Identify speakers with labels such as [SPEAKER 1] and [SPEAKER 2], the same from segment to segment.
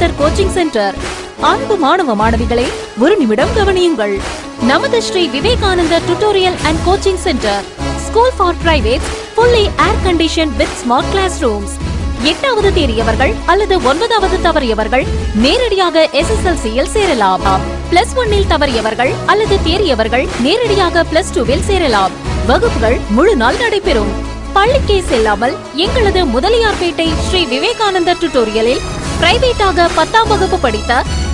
[SPEAKER 1] விவேகானந்தர் coaching centre. அன்பு மாணவ மாணவிகளை ஒரு நிமிடம் கவனியுங்கள். நமது Shri Vivekanandar tutorial and coaching centre. School for private, fully air conditioned with smart classrooms. 8வது தேறியவர்கள் அல்லது 9வது தவறியவர்கள் நேரடியாக SSLC-யில் சேரலாம். +1 இல் தவறியவர்கள் அல்லது தேறியவர்கள் நேரடியாக +2-ல் சேரலாம். வகுப்புகள் முழு நாள் நடைபெறும். பள்ளிக்கே செல்லாமல் எங்களது முதலியார்பேட்டை ஸ்ரீ விவேகானந்தர் டியூட்டோரியலில் பிரைவேட்டாக 10ஆம் வகுப்பு படித்த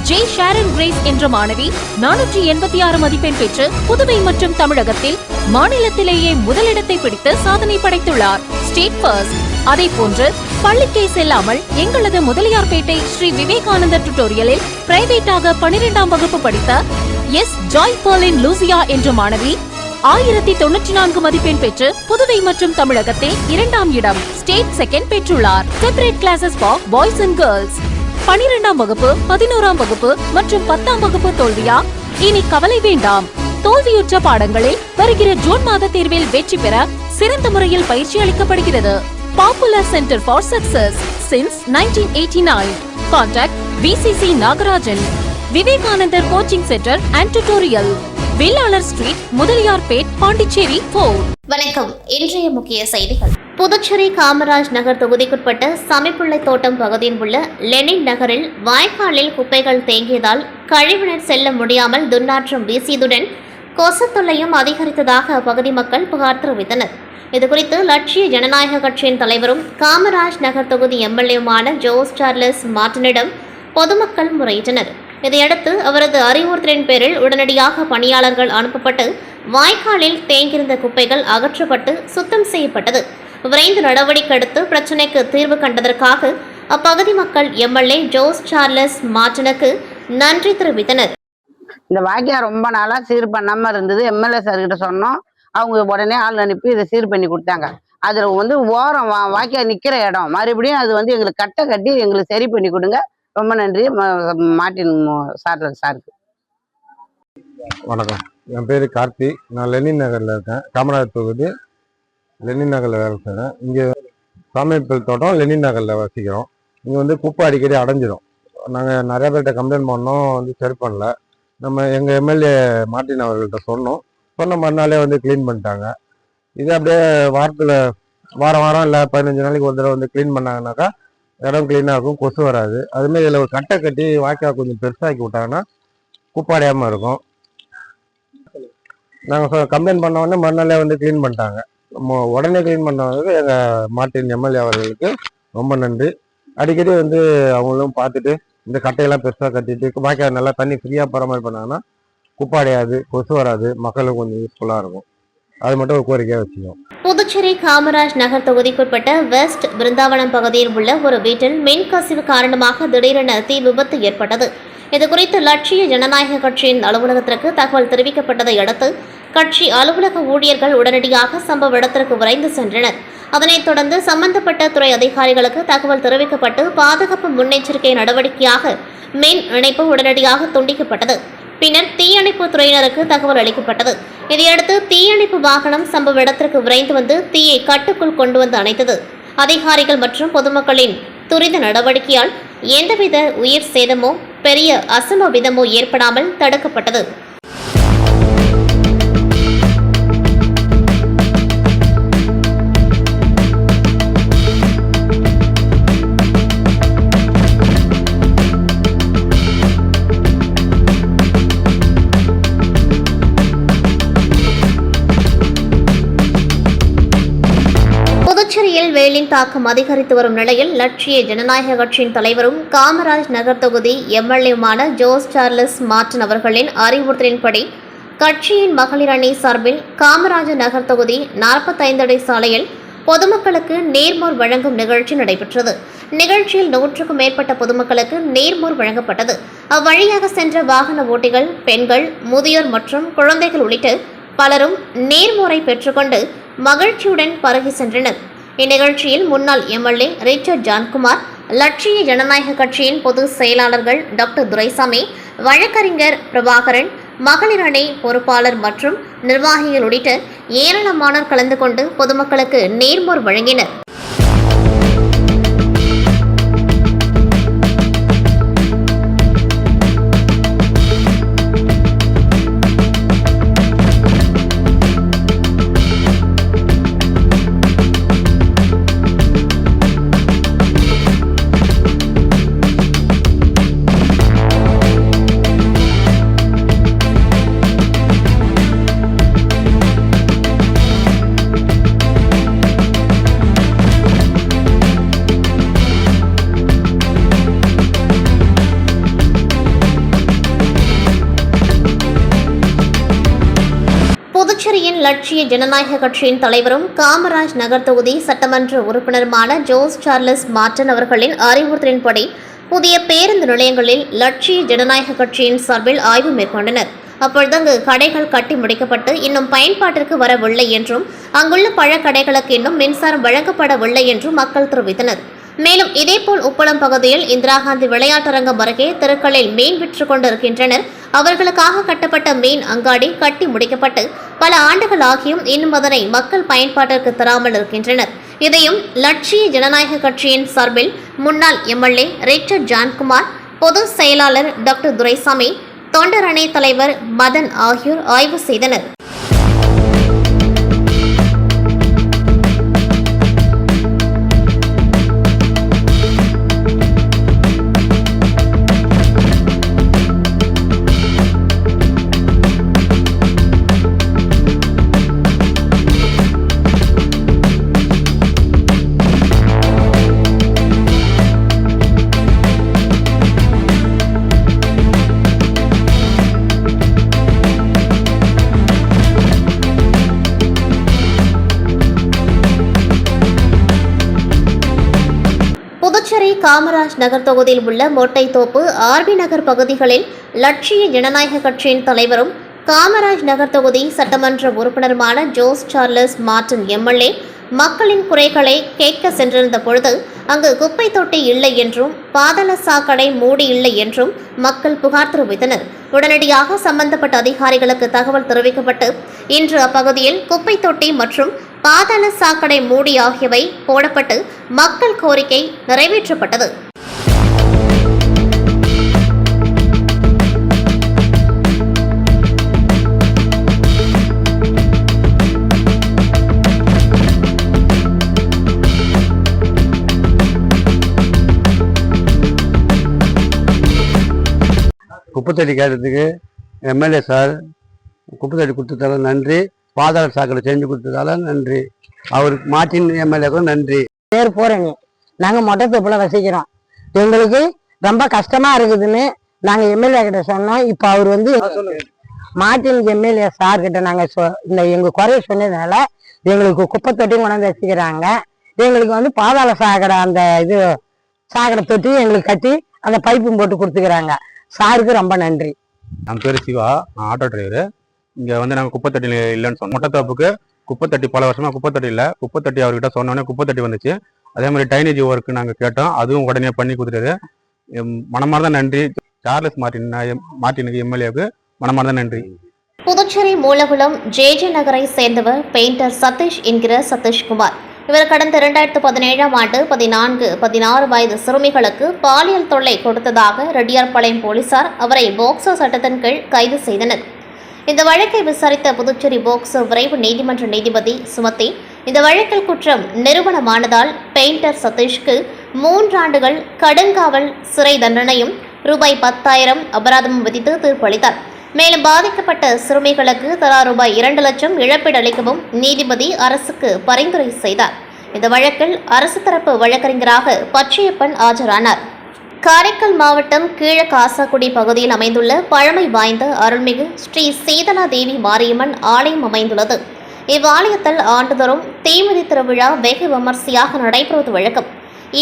[SPEAKER 1] ஜே ஷாரன் கிரேஸ் என்ற மாணவி 486 மதிப்பெண் பெற்று புதுவை மற்றும் தமிழகத்தில் மாநிலத்திலேயே முதலிடத்தை பிடித்து சாதனை படைத்துள்ளார். State first. அதே போன்று பள்ளிக்கே செல்லாமல் எங்களது முதலியார்பேட்டை ஸ்ரீ விவேகானந்தர் டியூட்டோரியலில் பிரைவேட்டாக 12ஆம் வகுப்பு படித்த எஸ் ஜாய் பர்லின் லூசியா என்ற மாணவி 1094 மதிப்பெண் பெற்று புதுவை மற்றும் தமிழகத்தில் 2ஆம் இடம், ஸ்டேட் செகண்ட் பெற்றுள்ளார். Separate classes for boys and girls. 12ஆம் வகுப்பு, 11ஆம் வகுப்பு மற்றும் 10ஆம் வகுப்பு தோல்வியா? இனி கவலை வேண்டாம். தோல்வியுற்ற பாடங்களில் வருகிற ஜூன் மாத தேர்வில் வெற்றி பெற சிறந்த முறையில் பயிற்சி அளிக்கப்படுகிறது. Popular Center for Success since 1989. Contact VCC Nagarajan. Vivekanandar coaching centre and tutorial, Vellalar street, Mudaliarpet, Pondicherry 4.
[SPEAKER 2] வணக்கம். இன்றைய முக்கிய செய்திகள். புதுச்சேரி காமராஜ் நகர் தொகுதிக்குட்பட்ட சமைப்பிள்ளை தோட்டம் பகுதியில் உள்ள லெனின் நகரில் வாய்க்காலில் குப்பைகள் தேங்கியதால் கழிவுநீர் செல்ல முடியாமல் துர்நாற்றம் வீசியதுடன் கொசு தொல்லையும் அதிகரித்ததாக அப்பகுதி மக்கள் புகார் தெரிவித்தனர். இதுகுறித்து லட்சிய ஜனநாயக கட்சியின் தலைவரும் காமராஜ் நகர் தொகுதி எம்எல்ஏவுமான ஜோஸ் சார்லஸ் மார்டினிடம் பொதுமக்கள் முறையிட்டனர். இதையடுத்து அவரது அறிவுறுத்தலின் பேரில் உடனடியாக பணியாளர்கள் அனுப்பப்பட்டு வாய்க்காலில் தேங்கியிருந்த குப்பைகள் அகற்றப்பட்டு சுத்தம் செய்யப்பட்டது. விரைந்து நடவடிக்கை எடுத்து பிரச்சினைக்கு தீர்வு கண்டதற்காக அப்பகுதி மக்கள் எம்எல்ஏ ஜோஸ் சார்லஸ் மார்டினுக்கு நன்றி தெரிவித்தனர்.
[SPEAKER 3] இந்த வாய்க்கால் ரொம்ப நாளா சீர் பண்ணாம இருந்தது. எம்எல்ஏ சார் கிட்ட சொன்னோம். அவங்க உடனே ஆள் அனுப்பி இதை சீர் பண்ணி கொடுத்தாங்க. அதுல ஓரம் வாய்க்கால் நிக்கிற இடம் மறுபடியும் அது எங்களுக்கு கட்டை கட்டி எங்களுக்கு சரி பண்ணி கொடுங்க. ரொம்ப நன்றி மார்ட்டின் சாருக்கு.
[SPEAKER 4] வணக்கம். என் பேரு கார்த்தி. நான் லெனின் நகர்ல இருக்கேன். காமராஜர் தொகுதி லெனின் நகர்ல வேலை செய்றேன். இங்க சாமியப்பல் தோட்டம் லெனின் நகர்ல வசிக்கிறோம். இங்க குப்பை அடிக்கடி அடைஞ்சிடும். நாங்க நிறைய பேர்கிட்ட கம்ப்ளைண்ட் பண்ணோம், சரி பண்ணல. நம்ம எங்க எம்எல்ஏ மார்ட்டின் அவர்கள்ட்ட சொன்ன மறுநாளே கிளீன் பண்ணிட்டாங்க. இது அப்படியே வாரத்துல வாரம் இல்லை 15 நாளைக்கு ஒரு தடவை கிளீன் பண்ணாங்கன்னாக்கா இடம் கிளீனாக இருக்கும், கொசு வராது. அதுமாரி இதில் ஒரு கட்டை கட்டி வாய்க்கால் கொஞ்சம் பெருசாக்கி விட்டாங்கன்னா குப்பை அடையாமல் இருக்கும். நாங்கள் கம்ப்ளைண்ட் பண்ண உடனே மறுநாளே கிளீன் பண்ணிட்டாங்க. உடனே கிளீன் பண்ணவங்களுக்கு எங்கள் மார்ட்டின் எம்எல்ஏ அவர்களுக்கு ரொம்ப நன்றி. அடிக்கடி அவங்களும் பார்த்துட்டு இந்த கட்டையெல்லாம் பெருசாக கட்டிட்டு வாய்க்கால் நல்லா தண்ணி ஃப்ரீயாக பராமரி பண்ணாங்கன்னா குப்பை அடையாது, கொசு வராது, மக்களுக்கு கொஞ்சம் யூஸ்ஃபுல்லாக இருக்கும். அது மட்டும் ஒரு கோரிக்கையாக வச்சுக்கோம்.
[SPEAKER 2] புதுச்சேரி காமராஜ் நகர் தொகுதிக்குட்பட்ட வெஸ்ட் பிருந்தாவனம் பகுதியில் உள்ள ஒரு வீட்டில் மின் கசிவு காரணமாக திடீரென தீ விபத்து ஏற்பட்டது. இதுகுறித்து லட்சிய ஜனநாயக கட்சியின் அலுவலகத்திற்கு தகவல் தெரிவிக்கப்பட்டதை அடுத்து கட்சி அலுவலக ஊழியர்கள் உடனடியாக சம்பவ இடத்திற்கு விரைந்து சென்றனர். அதனைத் தொடர்ந்து சம்பந்தப்பட்ட துறை அதிகாரிகளுக்கு தகவல் தெரிவிக்கப்பட்டு பாதுகாப்பு முன்னெச்சரிக்கை நடவடிக்கையாக மின் இணைப்பு உடனடியாக துண்டிக்கப்பட்டது. பின்னர் தீயணைப்பு துறையினருக்கு தகவல் அளிக்கப்பட்டது. இதையடுத்து தீயணைப்பு வாகனம் சம்பவ இடத்திற்கு விரைந்து தீயை கட்டுக்குள் கொண்டு அணைத்தது. அதிகாரிகள் மற்றும் பொதுமக்களின் துரித நடவடிக்கையால் எந்தவித உயிர் சேதமோ பெரிய அசம்பாவிதமோ ஏற்படாமல் தடுக்கப்பட்டது. புதுச்சேரியில் வெயிலின் தாக்கம் அதிகரித்து வரும் நிலையில் லட்சிய ஜனநாயக கட்சியின் தலைவரும் காமராஜ் நகர் தொகுதி எம்எல்ஏவுமான ஜோஸ் சார்லஸ் மார்டின் அவர்களின் அறிவுறுத்தலின்படி கட்சியின் மகளிர் அணி சார்பில் காமராஜர் நகர் தொகுதி 45 அடி சாலையில் பொதுமக்களுக்கு நீர்மோர் வழங்கும் நிகழ்ச்சி நடைபெற்றது. நிகழ்ச்சியில் 100க்கும் மேற்பட்ட பொதுமக்களுக்கு நீர்மோர் வழங்கப்பட்டது. அவ்வழியாக சென்ற வாகன ஓட்டிகள், பெண்கள், முதியோர் மற்றும் குழந்தைகள் உள்ளிட்ட பலரும் நீர்மோரை பெற்றுக்கொண்டு மகிழ்ச்சியுடன் பரகி சென்றனர். இந்நிகழ்ச்சியில் முன்னாள் எம்எல்ஏ ரிச்சர்ட் ஜான்குமார், லட்சிய ஜனநாயக கட்சியின் பொதுச் செயலாளர்கள் டாக்டர் துரைசாமி, வழக்கறிஞர் பிரபாகரன், மகளிர் அணி பொறுப்பாளர் மற்றும் நிர்வாகிகள் உள்ளிட்ட ஏராளமானோர் கலந்து கொண்டு பொதுமக்களுக்கு நீர்மோர் வழங்கினர். லட்சிய ஜனநாயக கட்சியின் தலைவரும் காமராஜ் நகர் தொகுதி சட்டமன்ற உறுப்பினருமான ஜோஸ் சார்லஸ் மார்டன் அவர்களின் அறிவுறுத்தலின்படி புதிய பேருந்து நிலையங்களில் லட்சிய ஜனநாயக கட்சியின் சார்பில் ஆய்வு மேற்கொண்டனர். அப்பொழுது அங்கு கடைகள் கட்டி முடிக்கப்பட்டு இன்னும் பயன்பாட்டிற்கு வரவில்லை என்றும் அங்குள்ள பழக்கடைகளுக்கு இன்னும் மின்சாரம் வழங்கப்படவில்லை என்றும் மக்கள் தெரிவித்தனர். மேலும் இதேபோல் உப்பளம் பகுதியில் இந்திரா காந்தி விளையாட்டரங்கம் அருகே தெருக்களில் மீன் விற்றுக் கொண்டிருக்கின்றனர். அவர்களுக்காக கட்டப்பட்ட மீன் அங்காடி கட்டி முடிக்கப்பட்டு பல ஆண்டுகள் ஆகியும் இன்னும் அதனை மக்கள் பயன்பாட்டிற்கு தராமல் இருக்கின்றனர். இதையும் லட்சிய ஜனநாயக கட்சியின் சார்பில் முன்னாள் எம்எல்ஏ ரிச்சர்ட் ஜான்குமார், பொதுச் செயலாளர் டாக்டர் துரைசாமி, தொண்டர் அணி தலைவர் மதன் ஆகியோர் ஆய்வு செய்தனர். புதுச்சேரி காமராஜ் நகர் தொகுதியில் உள்ள மொட்டைத்தோப்பு, ஆர்பி நகர் பகுதிகளில் லட்சிய ஜனநாயக கட்சியின் தலைவரும் காமராஜ் நகர் தொகுதி சட்டமன்ற உறுப்பினருமான ஜோஸ் சார்லஸ் மார்டன் எம்எல்ஏ மக்களின் குறைகளை கேட்க சென்றிருந்த பொழுது அங்கு குப்பை தொட்டி இல்லை என்றும் பாதாள சாக்கடை மூடி இல்லை என்றும் மக்கள் புகார் தெரிவித்தனர். உடனடியாக சம்பந்தப்பட்ட அதிகாரிகளுக்கு தகவல் தெரிவிக்கப்பட்டு இன்று அப்பகுதியில் குப்பை தொட்டி மற்றும் பாதாள சாக்கடை மூடி ஆகியவை போடப்பட்டு மக்கள் கோரிக்கை நிறைவேற்றப்பட்டது.
[SPEAKER 5] குப்பைத்தடி கேட்டதுக்கு எம்எல்ஏ சார் குப்பைத்தடி கொடுத்ததால நன்றி, பாதாள சாக்கடை செஞ்சு கொடுத்ததால நன்றி, அவருக்கு மார்ட்டின் எம்எல்ஏக்கும் நன்றி.
[SPEAKER 3] பேர் போறேங்க, நாங்கள் மொட்டைத்தோப்புல வசிக்கிறோம். எங்களுக்கு ரொம்ப கஷ்டமா இருக்குதுன்னு நாங்கள் எம்எல்ஏ கிட்ட சொன்னோம். இப்போ அவர் வந்து மார்ட்டின் எம்எல்ஏ சார் கிட்ட நாங்கள் இந்த எங்கள் குறைய சொன்னதுனால எங்களுக்கு குப்பை தொட்டியும் கொண்டாந்து வச்சுக்கிறாங்க. எங்களுக்கு வந்து பாதாள சாக்கடை அந்த இது சாக்கடை தொட்டி எங்களுக்கு கட்டி அந்த பைப்பும் போட்டு கொடுத்துக்கிறாங்க. சாருக்கு ரொம்ப நன்றி.
[SPEAKER 6] என் பேர் சிவா, நான் ஆட்டோ டிரைவரு. இங்கே வந்து நாங்கள் குப்பைத்தட்டி இல்லைன்னு சொன்னோம். மொட்டைத்தோப்புக்கு குப்பைத்தட்டி பல வருஷமாக குப்பைத்தட்டி இல்லை. குப்பைத்தட்டி அவர்கிட்ட சொன்னோன்னே குப்பைத்தட்டி வந்துச்சு. அதே மாதிரி டைனேஜ் ஒர்க்கு நாங்கள் கேட்டோம், அதுவும் உடனே பண்ணி கொடுத்துட்டாரு. மனமார்ந்த நன்றி சார்லஸ் மார்ட்டினுக்கு எம்எல்ஏவுக்கு மனமார்ந்த நன்றி.
[SPEAKER 2] புதுச்சேரி மூலகுளம் ஜே நகரை சேர்ந்தவர் பெயிண்டர் சதீஷ் என்கிற சதீஷ்குமார். இவர் கடந்த 2017ஆம் ஆண்டு 14-16 வயது சிறுமிகளுக்கு பாலியல் தொல்லை கொடுத்ததாக ரெட்டியார்பாளையம் போலீசார் அவரை போக்சோ சட்டத்தின் கீழ் கைது செய்தனர். இந்த வழக்கை விசாரித்த புதுச்சேரி போக்சோ விரைவு நீதிமன்ற நீதிபதி சுமத்தி இந்த வழக்கில் குற்றம் நிரூபணமானதால் பெயிண்டர் சதீஷ்க்கு 3 ஆண்டுகள் கடுங்காவல் சிறை தண்டனையும் ரூபாய் 10,000 அபராதமும் விதித்து தீர்ப்பளித்தார். மேலும் பாதிக்கப்பட்ட சிறுமிகளுக்கு தலா ரூபாய் 2 லட்சம் இழப்பீடு அளிக்கவும் நீதிபதி அரசுக்கு பரிந்துரை செய்தார். இந்த வழக்கில் அரசு தரப்பு வழக்கறிஞராக பச்சையப்பன் ஆஜரானார். காரைக்கால் மாவட்டம் கீழகாசாக்குடி பகுதியில் அமைந்துள்ள பழமை வாய்ந்த அருள்மிகு ஸ்ரீ சீதலா தேவி மாரியம்மன் ஆலயம் அமைந்துள்ளது. இவ்வாலயத்தில் ஆண்டுதோறும் தீமிதி திருவிழா வெகு விமர்சையாக நடைபெறுவது வழக்கம்.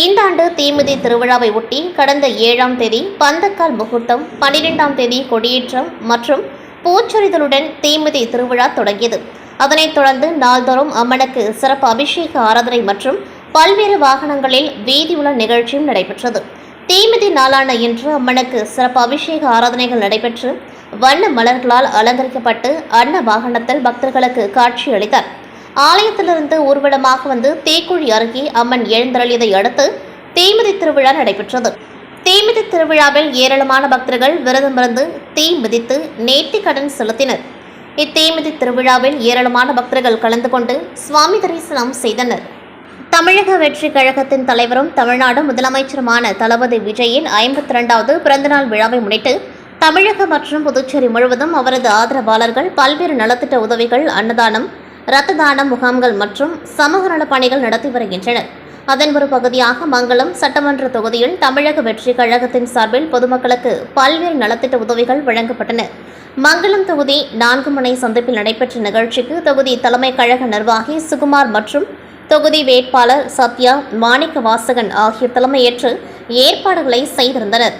[SPEAKER 2] இந்த ஆண்டு தீமிதி திருவிழாவை ஒட்டி கடந்த 7ஆம் தேதி பந்தக்கால் முகூர்த்தம், 12ஆம் தேதி கொடியேற்றம் மற்றும் பூச்சொரிதலுடன் தீமிதி திருவிழா தொடங்கியது. அதனைத் தொடர்ந்து நாள்தோறும் அம்மனுக்கு சிறப்பு அபிஷேக ஆராதனை மற்றும் பல்வேறு வாகனங்களில் வீதியுலா நிகழ்ச்சியும் நடைபெற்றது. தீமிதி நாளான இன்று அம்மனுக்கு சிறப்பு அபிஷேக ஆராதனைகள் நடைபெற்று வண்ண மலர்களால் அலங்கரிக்கப்பட்டு அன்ன வாகனத்தில் பக்தர்களுக்கு காட்சி அளித்தார். ஆலயத்திலிருந்து ஊர்வலமாக வந்து தீக்குழி அருகே அம்மன் எழுந்தருளியதை அடுத்து தீமிதி திருவிழா நடைபெற்றது. தீமிதி திருவிழாவில் ஏராளமான பக்தர்கள் விரதமிருந்து தீ மிதித்து நேர்த்திக்கடன் செலுத்தினர். இத்தீமிதி திருவிழாவில் ஏராளமான பக்தர்கள் கலந்து கொண்டு சுவாமி தரிசனம் செய்தனர். தமிழக வெற்றி கழகத்தின் தலைவரும் தமிழ்நாடு முதலமைச்சருமான தளபதி விஜயின் 52வது பிறந்தநாள் விழாவை முன்னிட்டு தமிழகம் மற்றும் புதுச்சேரி முழுவதும் அவரது ஆதரவாளர்கள் பல்வேறு நலத்திட்ட உதவிகள், அன்னதானம், இரத்த தானம் முகாம்கள் மற்றும் சமூக நலப் பணிகள் நடத்தி வருகின்றனர். அதன் ஒரு பகுதியாக மங்களம் சட்டமன்ற தொகுதியில் தமிழக வெற்றி கழகத்தின் சார்பில் பொதுமக்களுக்கு பல்வேறு நலத்திட்ட உதவிகள் வழங்கப்பட்டன. மங்களம் தொகுதி 4 முனை சந்திப்பில் நடைபெற்ற நிகழ்ச்சிக்கு தொகுதி தலைமை கழக நிர்வாகி சுகுமார் மற்றும் தொகுதி வேட்பாளர் சத்யா, மாணிக்க வாசகன் ஆகியோர் தலைமையேற்று ஏற்பாடுகளை செய்திருந்தனர்.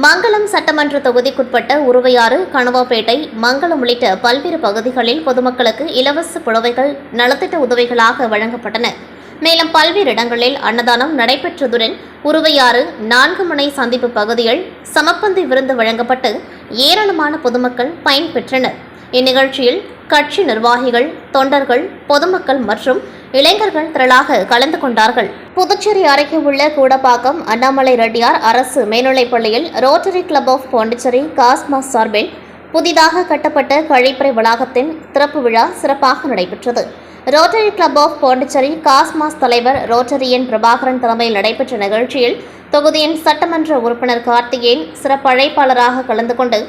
[SPEAKER 2] மங்களம் சட்டமன்ற தொகுதிக்குட்பட்ட உருவையாறு, கணுவாப்பேட்டை, மங்களம் உள்ளிட்ட பல்வேறு பகுதிகளில் பொதுமக்களுக்கு இலவச புடவைகள் நலத்திட்ட உதவிகளாக வழங்கப்பட்டன. மேலும் பல்வேறு இடங்களில் அன்னதானம் நடைபெற்றதுடன் உருவையாறு 4 முனை சந்திப்பு பகுதியில் சமப்பந்தி விருந்து வழங்கப்பட்டு ஏராளமான பொதுமக்கள் பயன்பெற்றனர். இந்நிகழ்ச்சியில் கட்சி நிர்வாகிகள், தொண்டர்கள், பொதுமக்கள் மற்றும் இளைஞர்கள் திரளாக கலந்து கொண்டார்கள். புதுச்சேரி அருகே உள்ள கூடப்பாக்கம் அண்ணாமலை ரெட்டியார் அரசு மேல்நிலைப்பள்ளியில் rotary club of Pondicherry cosmos சார்பில் புதிதாக கட்டப்பட்ட கழிப்பறை வளாகத்தின் திறப்பு விழா சிறப்பாக நடைபெற்றது. Rotary club of Pondicherry cosmos தலைவர் ரோட்டரியன் பிரபாகரன் தலைமையில் நடைபெற்ற நிகழ்ச்சியில் தொகுதியின் சட்டமன்ற உறுப்பினர் கார்த்திகேயன் சிறப்பு அழைப்பாளராக கலந்து கொண்டு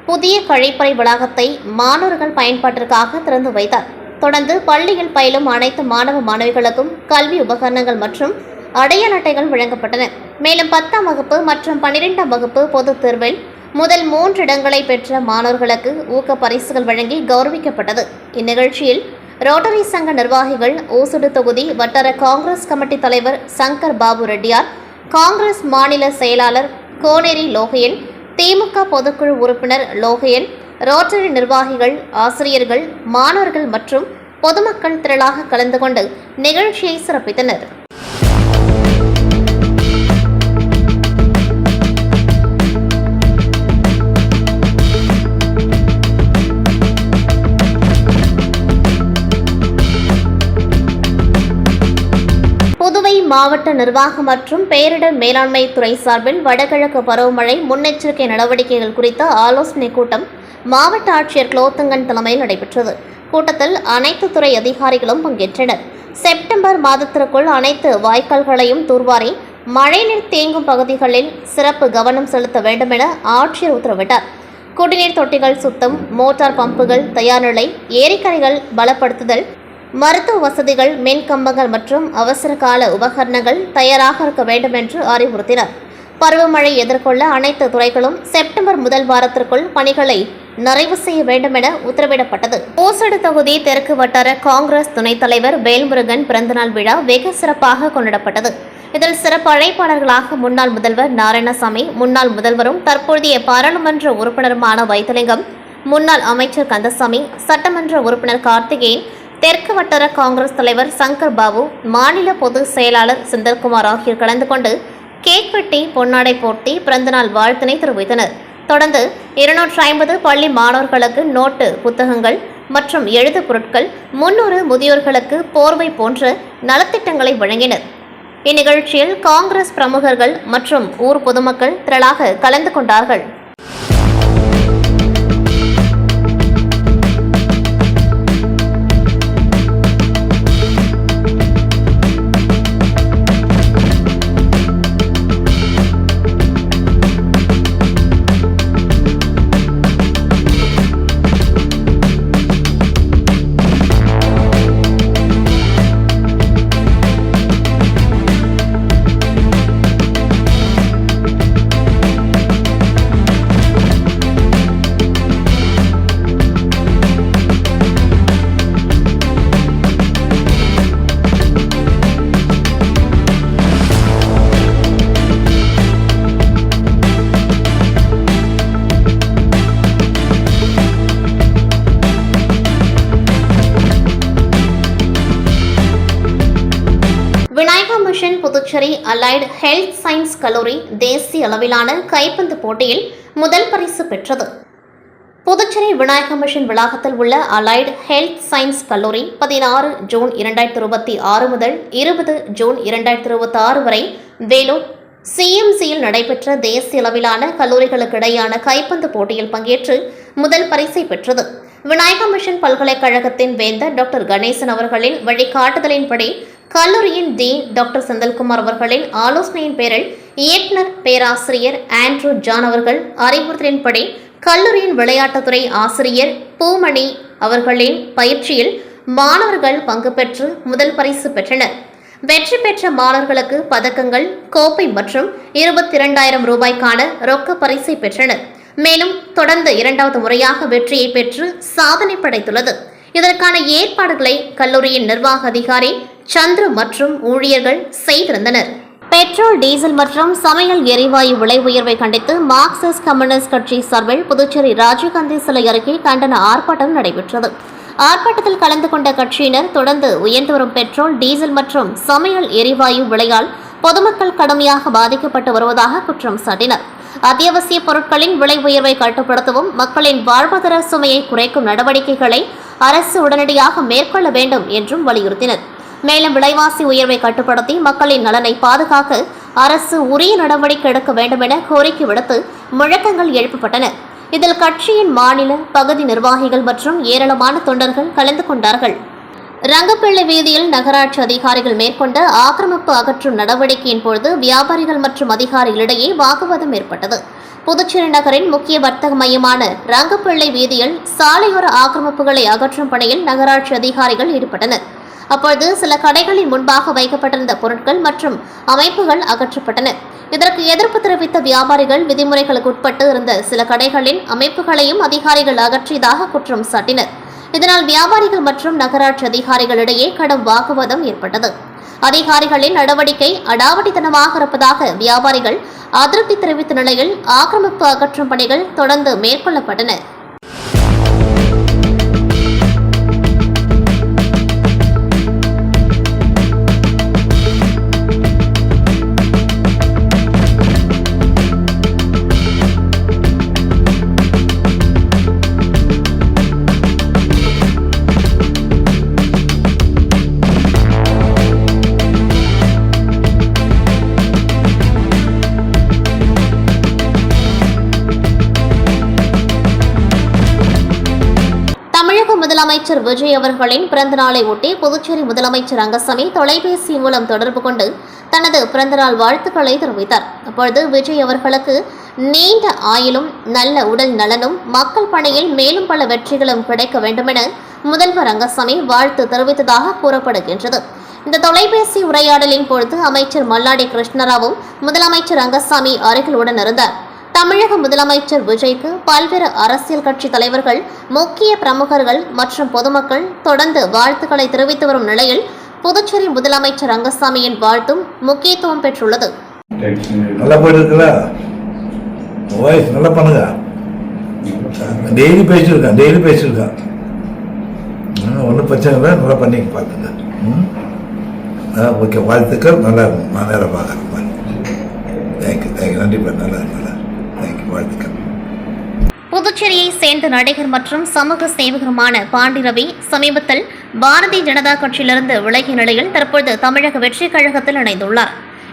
[SPEAKER 2] புதிய கழிப்பறை வளாகத்தை மாணவர்கள் பயன்பாட்டிற்காக திறந்து வைத்தார். தொடர்ந்து பள்ளியில் பயிலும் அனைத்து மாணவ மாணவிகளுக்கும் கல்வி உபகரணங்கள் மற்றும் அடையாள அட்டைகள் வழங்கப்பட்டன. மேலும் 10ஆம் வகுப்பு மற்றும் 12ஆம் வகுப்பு பொதுத் தேர்வில் முதல் 3 இடங்களை பெற்ற மாணவர்களுக்கு ஊக்க பரிசுகள் வழங்கி கௌரவிக்கப்பட்டது. இந்நிகழ்ச்சியில் ரோட்டரி சங்க நிர்வாகிகள், ஓசுடு தொகுதி வட்டார காங்கிரஸ் கமிட்டி தலைவர் சங்கர் பாபு ரெட்டியார், காங்கிரஸ் மாநில செயலாளர் கோனேரி லோகையன், திமுக பொதுக்குழு உறுப்பினர் லோகையன், ரோட்டரி நிர்வாகிகள், ஆசிரியர்கள், மாணவர்கள் மற்றும் பொதுமக்கள் திரளாக கலந்து கொண்டு நிகழ்ச்சியை சிறப்பித்தனர். புதுவை மாவட்ட நிர்வாகம் மற்றும் பேரிடர் மேலாண்மை துறை சார்பில் வடகிழக்கு பருவமழை முன்னெச்சரிக்கை நடவடிக்கைகள் குறித்த ஆலோசனைக் கூட்டம் மாவட்ட ஆட்சியர் குலோத்துங்கன் தலைமையில் நடைபெற்றது. கூட்டத்தில் அனைத்து துறை அதிகாரிகளும் பங்கேற்றனர். செப்டம்பர் மாதத்திற்குள் அனைத்து வாய்க்கால்களையும் தூர்வாரி மழைநீர் தேங்கும் பகுதிகளில் சிறப்பு கவனம் செலுத்த வேண்டும் என ஆட்சியர் உத்தரவிட்டார். குடிநீர் தொட்டிகள் சுத்தம், மோட்டார் பம்புகள் தயார் நிலை, ஏரிக்கரைகள் பலப்படுத்துதல், மருத்துவ வசதிகள், மின் கம்பங்கள் மற்றும் அவசர கால உபகரணங்கள் தயாராக இருக்க வேண்டும் என்று அறிவுறுத்தினார். பருவமழை எதிர்கொள்ள அனைத்து துறைகளும் செப்டம்பர் முதல் வாரத்திற்குள் பணிகளை நிறைவு செய்ய வேண்டும் என உத்தரவிடப்பட்டது. ஓசடு தொகுதி தெற்கு வட்டார காங்கிரஸ் துணைத் தலைவர் வேல்முருகன் பிறந்தநாள் விழா வெகு சிறப்பாக கொண்டாடப்பட்டது. இதில் சிறப்பு அழைப்பாளர்களாக முன்னாள் முதல்வர் நாராயணசாமி, முன்னாள் முதல்வரும் தற்போதைய பாராளுமன்ற உறுப்பினருமான வைத்திலிங்கம், முன்னாள் அமைச்சர் கந்தசாமி, சட்டமன்ற உறுப்பினர் கார்த்திகேயன், தெற்கு வட்டார காங்கிரஸ் தலைவர் சங்கர் பாபு, மாநில பொதுச் செயலாளர் செந்தில்குமார் ஆகியோர் கலந்து கொண்டு கேக் வெட்டி பொன்னாடை போட்டி பிறந்தநாள் வாழ்த்தினை தெரிவித்தனர். தொடர்ந்து 250 பள்ளி மாணவர்களுக்கு நோட்டு புத்தகங்கள் மற்றும் எழுது பொருட்கள், 300 முதியோர்களுக்கு போர்வை போன்ற நலத்திட்டங்களை வழங்கினர். இந்நிகழ்ச்சியில் காங்கிரஸ் பிரமுகர்கள் மற்றும் ஊர் பொதுமக்கள் திரளாக கலந்து கொண்டார்கள். புதுச்சேரி அலைடு ஹெல்த் சயின்ஸ் கல்லூரி தேசிய அளவிலான கைப்பந்து போட்டியில் முதல் பரிசு பெற்றது. புதுச்சேரி விநாயகா மிஷன் வளாகத்தில் உள்ள அலைடு ஹெல்த் சயின்ஸ் கல்லூரி 16 ஜூன் 2026 முதல் 20 ஜூன் 2026 வரை வேலூர் சிஎம்சியில் நடைபெற்ற தேசிய அளவிலான கல்லூரிகளுக்கிடையான கைப்பந்து போட்டியில் பங்கேற்று முதல் பரிசை பெற்றது. விநாயகா மிஷன் பல்கலைக்கழகத்தின் வேந்தர் டாக்டர் கணேசன் அவர்களின் வழிகாட்டுதலின்படி கல்லூரியின் டீன் டாக்டர் செந்தில்குமார் அவர்களின் ஆலோசனையின் பேரில் இயக்குனர் பேராசிரியர் ஆண்ட்ரூ ஜான் அவர்கள் அறிவுறுத்தலின்படி கல்லூரியின் விளையாட்டுத்துறை ஆசிரியர் பூமணி அவர்களின் பயிற்சியில் மாணவர்கள் பங்கு பெற்று முதல் பரிசு பெற்றனர். வெற்றி பெற்ற மாணவர்களுக்கு பதக்கங்கள், கோப்பை மற்றும் 22,000 ரூபாய்க்கான ரொக்க பரிசை பெற்றனர். மேலும் தொடர்ந்து 2வது முறையாக வெற்றியை பெற்று சாதனை படைத்துள்ளது. இதற்கான ஏற்பாடுகளை கல்லூரியின் நிர்வாக அதிகாரி சந்துரு மற்றும் ஊழியர்கள் செய்திருந்தனர். பெட்ரோல், டீசல் மற்றும் சமையல் எரிவாயு விலை உயர்வை கண்டித்து மார்க்சிஸ்ட் கம்யூனிஸ்ட் கட்சி சார்பில் புதுச்சேரி ராஜீவ்காந்தி சிலை அருகே கண்டன ஆர்ப்பாட்டம் நடைபெற்றது. ஆர்ப்பாட்டத்தில் கலந்து கொண்ட கட்சியினர் தொடர்ந்து உயர்ந்து வரும் பெட்ரோல், டீசல் மற்றும் சமையல் எரிவாயு விலையால் பொதுமக்கள் கடுமையாக பாதிக்கப்பட்டு வருவதாக குற்றம் சாட்டினர். அத்தியாவசிய பொருட்களின் விலை உயர்வை கட்டுப்படுத்தவும் மக்களின் வாழ்வாதார சுமையை குறைக்கும் நடவடிக்கைகளை அரசு உடனடியாக மேற்கொள்ள வேண்டும் என்றும் வலியுறுத்தினர். மேலும் விலைவாசி உயர்வை கட்டுப்படுத்தி மக்களின் நலனை பாதுகாக்க அரசு உரிய நடவடிக்கை எடுக்க வேண்டும் என கோரிக்கை விடுத்து முழக்கங்கள் எழுப்பப்பட்டன. இதில் கட்சியின் மாநில, பகுதி நிர்வாகிகள் மற்றும் ஏராளமான தொண்டர்கள் கலந்து கொண்டார்கள். ரங்கப்பிள்ளை வீதியில் நகராட்சி அதிகாரிகள் மேற்கொண்ட ஆக்கிரமிப்பு அகற்றும் நடவடிக்கையின் பொழுது வியாபாரிகள் மற்றும் அதிகாரிகளிடையே வாக்குவாதம் ஏற்பட்டது. புதுச்சேரி நகரின் முக்கிய வர்த்தக மையமான ரங்கப்பிள்ளை வீதியில் சாலையோர ஆக்கிரமிப்புகளை அகற்றும் பணியில் நகராட்சி அதிகாரிகள் ஈடுபட்டனர். அப்பொழுது சில கடைகளின் முன்பாக வைக்கப்பட்டிருந்த பொருட்கள் மற்றும் அமைப்புகள் அகற்றப்பட்டன. இதற்கு எதிர்ப்பு தெரிவித்த வியாபாரிகள் விதிமுறைகளுக்கு உட்பட்டு இருந்த சில கடைகளின் அமைப்புகளையும் அதிகாரிகள் அகற்றியதாக குற்றம் சாட்டினர். இதனால் வியாபாரிகள் மற்றும் நகராட்சி அதிகாரிகளிடையே கடும் வாக்குவாதம் ஏற்பட்டது. அதிகாரிகளின் நடவடிக்கை அடாவடித்தனமாக இருப்பதாக வியாபாரிகள் அதிருப்தி தெரிவித்த நிலையில் ஆக்கிரமிப்பு அகற்றும் பணிகள் தொடர்ந்து மேற்கொள்ளப்பட்டன. முதலமைச்சர் விஜய் அவர்களின் பிறந்தநாளை ஒட்டி புதுச்சேரி முதலமைச்சர் ரங்கசாமி தொலைபேசி மூலம் தொடர்பு கொண்டு தனது பிறந்தநாள் வாழ்த்துக்களை தெரிவித்தார். அப்பொழுது விஜய் அவர்களுக்கு நீண்ட ஆயுளும் நல்ல உடல் நலனும் மக்கள் பணியில் மேலும் பல வெற்றிகளும் கிடைக்க வேண்டுமென முதல்வர் ரங்கசாமி வாழ்த்து தெரிவித்ததாக கூறப்படுகின்றது. இந்த தொலைபேசி உரையாடலின் பொழுது அமைச்சர் மல்லாடி கிருஷ்ணராவும் முதலமைச்சர் ரங்கசாமி அருகில் உடன் இருந்தார். தமிழக முதலமைச்சர் விஜய்க்கு பல்வேறு அரசியல் கட்சி தலைவர்கள், முக்கிய பிரமுகர்கள் மற்றும் பொதுமக்கள் தொடர்ந்து வாழ்த்துக்களை தெரிவித்து வரும் நிலையில் புதுச்சேரி முதலமைச்சர் ரங்கசாமியின் வாழ்த்தும் முக்கியத்துவம் பெற்றுள்ளது.
[SPEAKER 7] நல்லா போயிட்டு இருக்குல்ல, நல்லா பண்ணுங்க. டெய்லி பேசியிருக்கேன். ஒன்றும் பிரச்சனை இல்லை, நல்லா பண்ணி பார்த்துங்க. ஓகே, வாழ்த்துக்கள். நல்லா இருக்கும். நான் நேரம் பார்க்குறேன். தேங்க்யூ. நன்றி. நல்லா வாழ்த்துக்கள்.
[SPEAKER 2] புதுச்சேரியை சேர்ந்த நடிகர் மற்றும் சமூக சேவகருமான பாண்டி ரவி சமீபத்தில் பாரதிய ஜனதா கட்சியிலிருந்து விலகிய நிலையில் தற்போது தமிழக வெற்றி கழகத்தில் இணைந்துள்ளார்.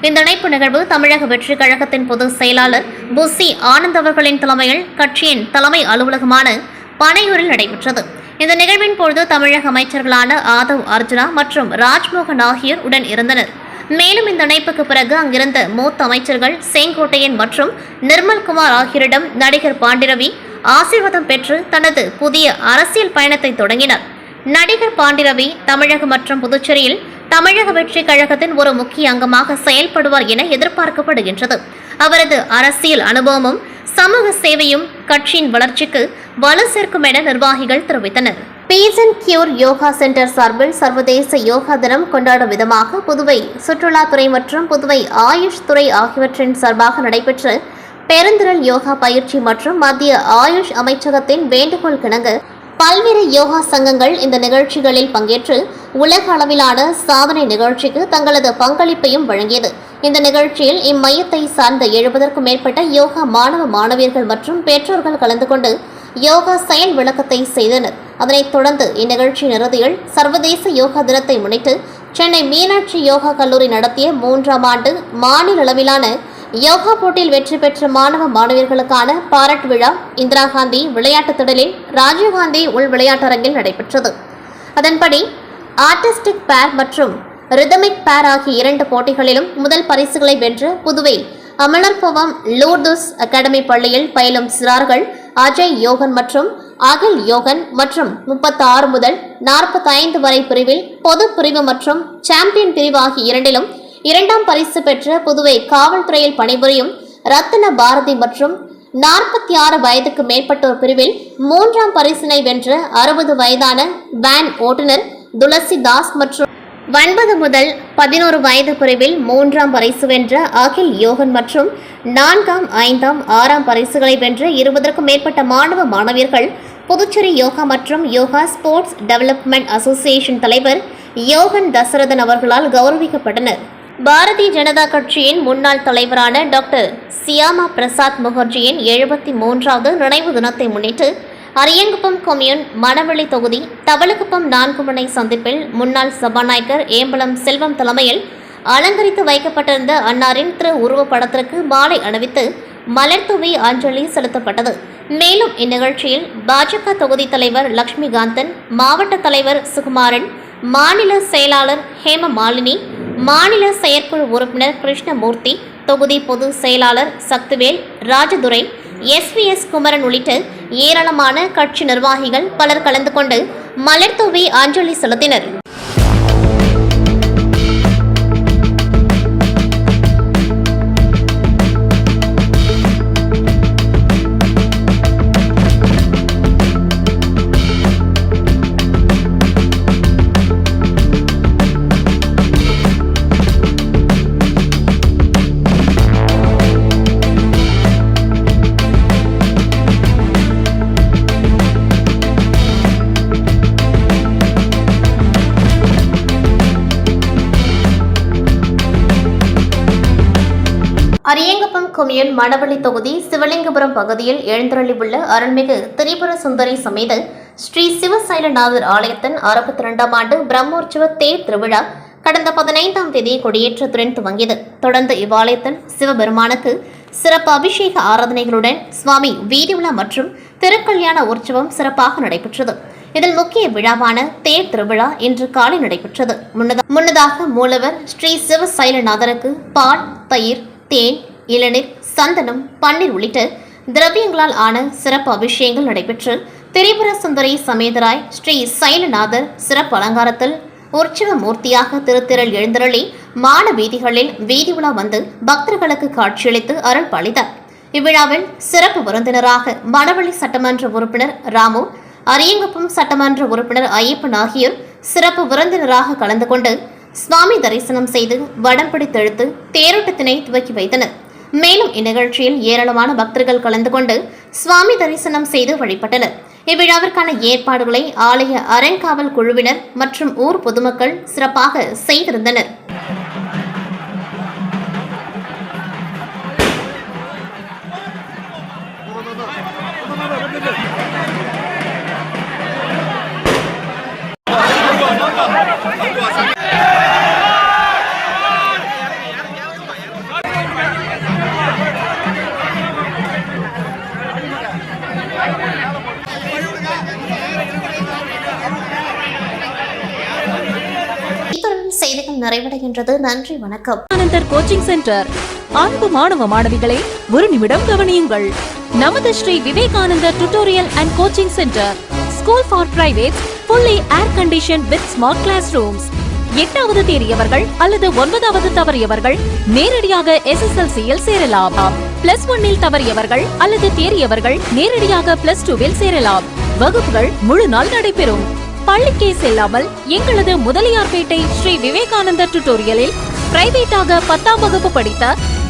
[SPEAKER 2] இந்த இணைப்பு நிகழ்வு தமிழக வெற்றி கழகத்தின் பொதுச் செயலாளர் புசி ஆனந்த் அவர்களின் தலைமையில் கட்சியின் தலைமை அலுவலகமான பனையூரில் நடைபெற்றது. இந்த நிகழ்வின் பொழுது தமிழக அமைச்சர்களான ஆதவ் அர்ஜுனா மற்றும் ராஜ்மோகன் ஆகியோர் உடன் இருந்தனர். மேலும் இந்த இணைப்புக்கு பிறகு அங்கிருந்த மூத்த அமைச்சர்கள் செங்கோட்டையன் மற்றும் நிர்மல்குமார் ஆகியோரிடம் நடிகர் பாண்டிரவி ஆசீர்வாதம் பெற்று தனது புதிய அரசியல் பயணத்தை தொடங்கினார். நடிகர் பாண்டிரவி தமிழகம் மற்றும் புதுச்சேரியில் தமிழக வெற்றி கழகத்தின் ஒரு முக்கிய அங்கமாக செயல்படுவார் என எதிர்பார்க்கப்படுகின்றது. அவரது அரசியல் அனுபவமும் சமூக சேவையும் கட்சியின் வளர்ச்சிக்கு வலு சேர்க்கும் என நிர்வாகிகள் தெரிவித்தனர். Peace and cure yoga centre சார்பில் சர்வதேச யோகா தினம் கொண்டாடும் விதமாக புதுவை சுற்றுலாத்துறை மற்றும் புதுவை ஆயுஷ் துறை ஆகியவற்றின் சார்பாக நடைபெற்ற பெருந்திரள் யோகா பயிற்சி மற்றும் மத்திய ஆயுஷ் அமைச்சகத்தின் வேண்டுகோள் கிணங்க பல்வேறு யோகா சங்கங்கள் இந்த நிகழ்ச்சிகளில் பங்கேற்று உலக அளவிலான சாதனை நிகழ்ச்சிக்கு தங்களது பங்களிப்பையும் வழங்கியது. இந்த நிகழ்ச்சியில் இம்மையத்தை சார்ந்த 70க்கும் மேற்பட்ட யோகா மாணவ மாணவியர்கள் மற்றும் பெற்றோர்கள் கலந்து கொண்டு யோகா செயல் விளக்கத்தை செய்தனர். அதனைத் தொடர்ந்து இந்நிகழ்ச்சியின் இறுதியில் சர்வதேச யோகா தினத்தை முன்னிட்டு சென்னை மீனாட்சி யோகா கல்லூரி நடத்திய 3ஆம் ஆண்டு மாநில அளவிலான யோகா போட்டியில் வெற்றி பெற்ற மாணவ மாணவியர்களுக்கான பாராட்டு விழா இந்திரா காந்தி விளையாட்டுத் திடலில் ராஜீவ்காந்தி உள் விளையாட்டரங்கில் நடைபெற்றது. அதன்படி ஆர்டிஸ்டிக் பேர் மற்றும் ரிதமிக் பேர் ஆகிய 2 போட்டிகளிலும் முதல் பரிசுகளை வென்று புதுவை அமலர்பவம் லூர்துஸ் அகாடமி பள்ளியில் பயிலும் சிறார்கள் அஜய் யோகன் மற்றும் அகில் யோகன் மற்றும் 36 முதல் 45 வரை பிரிவில் பொது பிரிவு மற்றும் சாம்பியன் பிரிவு ஆகிய இரண்டிலும் 2ஆம் பரிசு பெற்ற புதுவை காவல்துறையில் பணிபுரியும் ரத்தின பாரதி மற்றும் 46 வயதுக்கு மேற்பட்டோர் பிரிவில் 3ஆம் பரிசினை வென்ற 60 வயதான வேன் ஓட்டுநர் துளசிதாஸ் மற்றும் 9 முதல் 11 வயது பிரிவில் 3ஆம் பரிசு வென்ற அகில் யோகன் மற்றும் 4ஆம் 5ஆம் 6ஆம் பரிசுகளை வென்ற 20க்கும் மேற்பட்ட மாணவ மாணவியர்கள் புதுச்சேரி யோகா மற்றும் யோகா ஸ்போர்ட்ஸ் டெவலப்மெண்ட் அசோசியேஷன் தலைவர் யோகன் தசரதன் அவர்களால் கௌரவிக்கப்பட்டனர். பாரதிய ஜனதா கட்சியின் முன்னாள் தலைவரான டாக்டர் சியாமா பிரசாத் முகர்ஜியின் 73வது நினைவு தினத்தை முன்னிட்டு அரியங்குப்பம் கொம்யூன் மணவெளி தொகுதி தவளகுப்பம் 4 முனை சந்திப்பில் முன்னாள் சபாநாயகர் ஏம்பலம் செல்வம் தலைமையில் அலங்கரித்து வைக்கப்பட்டிருந்த அன்னாரின் திரு உருவப்படத்திற்கு மாலை அணிவித்து மலர் தூவி அஞ்சலி செலுத்தப்பட்டது. மேலும் இந்நிகழ்ச்சியில் பாஜக தொகுதி தலைவர் லட்சுமிகாந்தன், மாவட்ட தலைவர் சுகுமாரன், மாநில செயலாளர் ஹேமமாலினி, மாநில செயற்குழு உறுப்பினர் கிருஷ்ணமூர்த்தி, தொகுதி பொது செயலாளர் சக்திவேல், ராஜதுரை, SVS குமரன் உள்ளிட்ட ஏராளமான கட்சி நிர்வாகிகள் பலர் கலந்து கொண்டு மலர் தூவி அஞ்சலி செலுத்தினர். அரியங்குப்பம் கொம்யூன் மணவெளி தொகுதி சிவலிங்கபுரம் பகுதியில் எழுந்தருளியுள்ள அருள்மிகு திரிபுர சுந்தரி சமேத ஸ்ரீ சிவசைலநாதர் ஆலயத்தின் 62ஆம் ஆண்டு பிரம்மோற்சவ தேர் திருவிழா கடந்த 15ஆம் தேதி கொடியேற்றத்துடன் துவங்கியது. தொடர்ந்து இவ்வாலயத்தில் சிவபெருமானுக்கு சிறப்பு அபிஷேக ஆராதனைகளுடன் சுவாமி வீதி உலா மற்றும் திருக்கல்யாண உற்சவம் சிறப்பாக நடைபெற்றது. இதில் முக்கிய விழாவான தேர் திருவிழா இன்று காலை நடைபெற்றது. முன்னதாக மூலவர் ஸ்ரீ சிவசைலநாதருக்கு பால், தயிர், தேன், இளநீர், சந்தனம், பன்னீர் உள்ளிட்ட திரவியங்களால் ஆன சிறப்பு அபிஷேகங்கள் நடைபெற்று திரிபுர சுந்தரி சமேதராய் ஸ்ரீ சைலநாதர் சிறப்பு அலங்காரத்தில் உற்சவ மூர்த்தியாக திருத்திரள் எழுந்தருளி மாட வீதிகளில் வீதி உலா வந்து பக்தர்களுக்கு காட்சியளித்து அருள் பாலித்தார். இவ்விழாவில் சிறப்பு விருந்தினராக மணவெளி சட்டமன்ற உறுப்பினர் ராமு, அரியங்குப்பம் சட்டமன்ற உறுப்பினர் ஐயப்பன் ஆகியோர் சிறப்பு விருந்தினராக கலந்து கொண்டு சுவாமி தரிசனம் செய்து வடம் பிடித்தெழுத்து தேரோட்டத்தினை துவக்கி வைத்தனர். மேலும் இந்நிகழ்ச்சியில் ஏராளமான பக்தர்கள் கலந்து கொண்டு சுவாமி தரிசனம் செய்து வழிபட்டனர். இவ்விழாவிற்கான ஏற்பாடுகளை ஆலய அறங்காவல் குழுவினர் மற்றும் ஊர் பொதுமக்கள் சிறப்பாக செய்திருந்தனர். செய்திகள் நிறைவடைகின்றது. நன்றி, வணக்கம்.
[SPEAKER 1] Anandar coaching centre. அன்பு மாணவ மாணவிகளை ஒரு நிமிடம் கவனியுங்கள். நமது Shri Vivekanandar tutorial and coaching centre, school for privates, fully air conditioned with smart classrooms. 8வது தேறியவர்கள் அல்லது 9வது தவறியவர்கள் நேரடியாக SSLC-யில் சேரலாம். +1 தவறியவர்கள் அல்லது தேறியவர்கள் நேரடியாக +2 சேரலாம். வகுப்புகள் முழு நாள் நடைபெறும். பள்ளிக்கே செல்லாமல் எங்களது முதலியார்பேட்டை ஸ்ரீ விவேகானந்தர் டியூட்டோரியலில் பிரைவேட்டாக 10ஆம் வகுப்பு படித்த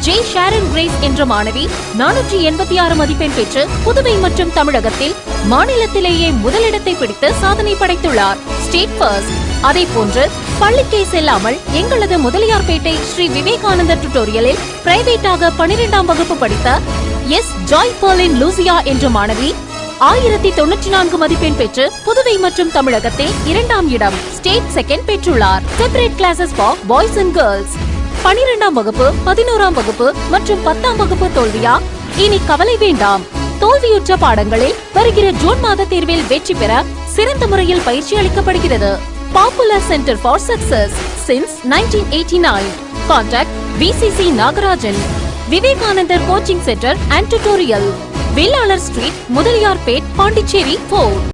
[SPEAKER 1] ஜே ஷாரன் கிரேஸ் என்ற மாணவி 486 மதிப்பெண் பெற்று புதுவை மற்றும் தமிழகத்தில் மாநிலத்திலேயே முதலிடத்தை பிடித்து சாதனை படைத்துள்ளார். State first. அதேபோன்று பள்ளிக்கே செல்லாமல் எங்களது முதலியார்பேட்டை ஸ்ரீ விவேகானந்தர் டியூட்டோரியலில் பிரைவேட்டாக 12ஆம் வகுப்பு படித்த எஸ் ஜாய் பர்லின் லூசியா என்ற மாணவி 1094 மதிப்பெண் பெற்று புதுவை மற்றும் தமிழகத்தில் 2ஆம் இடம், ஸ்டேட் செகண்ட் பெற்றுள்ளார். Separate classes for boys and girls. 12ஆம் வகுப்பு, 11ஆம் வகுப்பு மற்றும் 10ஆம் வகுப்பு தோல்வியா? இனி கவலை வேண்டாம். தோல்வியுற்ற பாடங்களில் வருகிற ஜூன் மாத தேர்வில் வெற்றி பெற சிறந்த முறையில் பயிற்சி அளிக்கப்படுகிறது. Popular centre for success since 1989. Contact VCC Nagarajan. Vivekanandar coaching centre and tutorial. Vellalar street, Mudaliarpet, Pondicherry 4.